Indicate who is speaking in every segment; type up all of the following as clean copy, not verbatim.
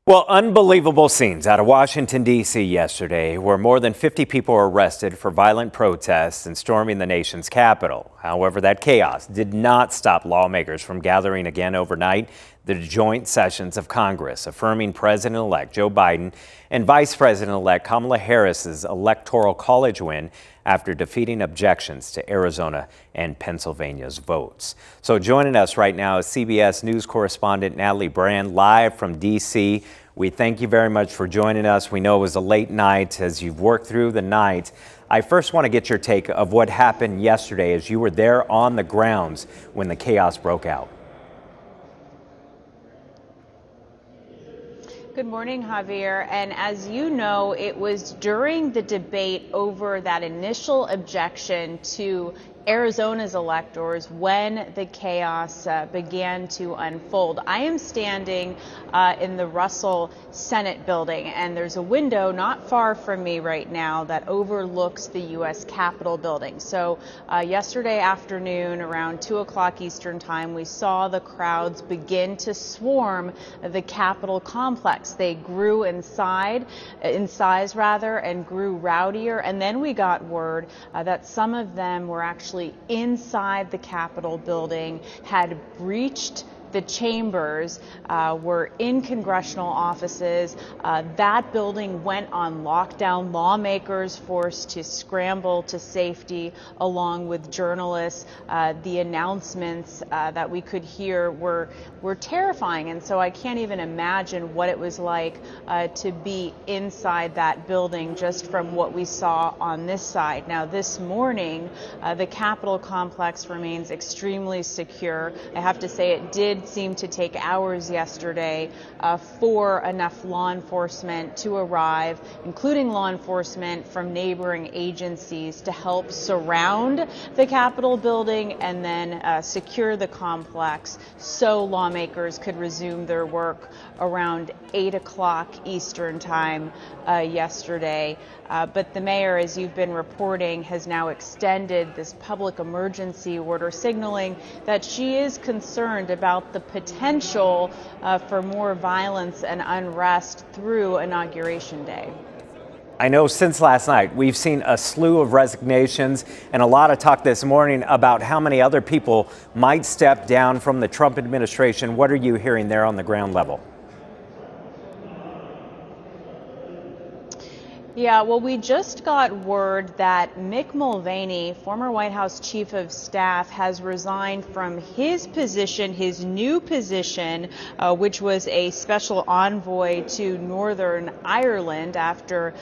Speaker 1: Well, unbelievable scenes out of Washington, D.C. yesterday, where more than 50 people were arrested for violent protests and storming the nation's capital. However, that chaos did not stop lawmakers from gathering again overnight the joint sessions of Congress, affirming President-elect Joe Biden and Vice President-elect Kamala Harris's electoral college win after defeating objections to Arizona and Pennsylvania's votes. So joining us right now is CBS News correspondent Natalie Brand, live from D.C. We thank you very much for joining us. We know it was a late night as you've worked through the night. I first want to get your take of what happened yesterday as you were there on the grounds when the chaos broke out.
Speaker 2: Good morning, Javier. And as you know, it was during the debate over that initial objection to Arizona's electors when the chaos began to unfold. I am standing in the Russell Senate building, and there's a window not far from me right now that overlooks the U.S. Capitol building. So yesterday afternoon, around 2 o'clock Eastern time, we saw the crowds begin to swarm the Capitol complex. They grew in size, and grew rowdier. And then we got word that some of them were actually inside the Capitol building, had breached the chambers, were in congressional offices. That building went on lockdown. Lawmakers forced to scramble to safety along with journalists. The announcements that we could hear were terrifying. And so I can't even imagine what it was like to be inside that building just from what we saw on this side. Now, this morning, the Capitol complex remains extremely secure. I have to say it did seem to take hours yesterday for enough law enforcement to arrive, including law enforcement from neighboring agencies, to help surround the Capitol building and then secure the complex so lawmakers could resume their work around 8 o'clock Eastern time yesterday. But the mayor, as you've been reporting, has now extended this public emergency order, signaling that she is concerned about the potential for more violence and unrest through Inauguration Day.
Speaker 1: I know since last night we've seen a slew of resignations and a lot of talk this morning about how many other people might step down from the Trump administration. What are you hearing there on the ground level?
Speaker 2: Yeah, well, we just got word that Mick Mulvaney, former White House chief of staff, has resigned from his position, his new position, which was a special envoy to Northern Ireland after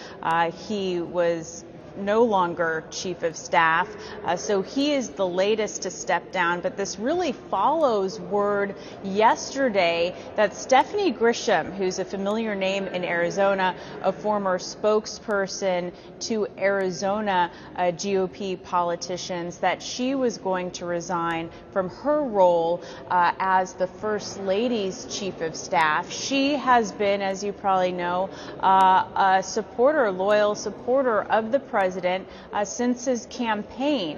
Speaker 2: he was no longer chief of staff. So he is the latest to step down. But this really follows word yesterday that Stephanie Grisham, who's a familiar name in Arizona, a former spokesperson to Arizona GOP politicians, that she was going to resign from her role as the First Lady's chief of staff. She has been, as you probably know, a loyal supporter of the president since his campaign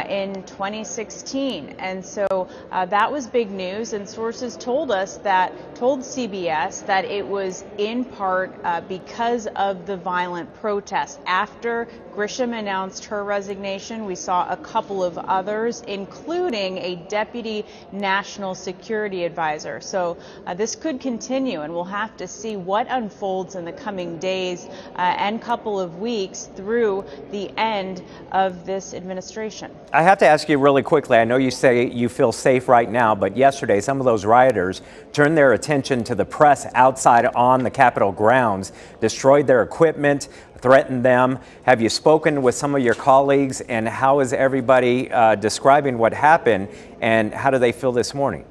Speaker 2: in 2016. And so that was big news. And sources told CBS that it was in part because of the violent protests. After Grisham announced her resignation, we saw a couple of others, including a deputy national security advisor. So this could continue, and we'll have to see what unfolds in the coming days and couple of weeks through the end of this administration.
Speaker 1: I have to ask you really quickly. I know you say you feel safe right now, but yesterday some of those rioters turned their attention to the press outside on the Capitol grounds, destroyed their equipment, threatened them. Have you spoken with some of your colleagues, and how is everybody describing what happened, and how do they feel this morning?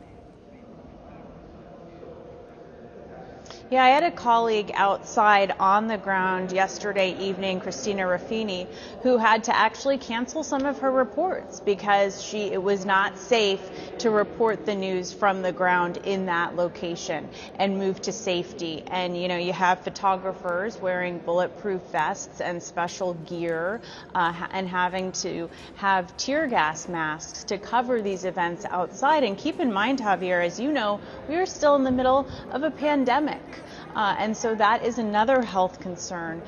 Speaker 2: Yeah, I had a colleague outside on the ground yesterday evening, Christina Raffini, who had to actually cancel some of her reports because it was not safe to report the news from the ground in that location, and move to safety. And, you know, you have photographers wearing bulletproof vests and special gear and having to have tear gas masks to cover these events outside. And keep in mind, Javier, as you know, we are still in the middle of a pandemic. And so that is another health concern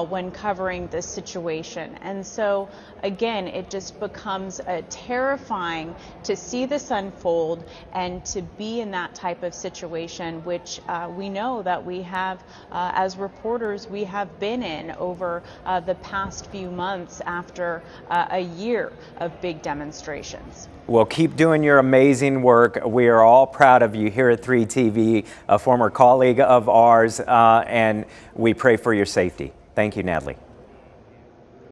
Speaker 2: when covering this situation. And so again, it just becomes terrifying to see this unfold and to be in that type of situation, which we know that we have, as reporters, we have been in over the past few months after a year of big demonstrations.
Speaker 1: Well, keep doing your amazing work. We are all proud of you here at 3TV, a former colleague of ours, and we pray for your safety. Thank you, Natalie.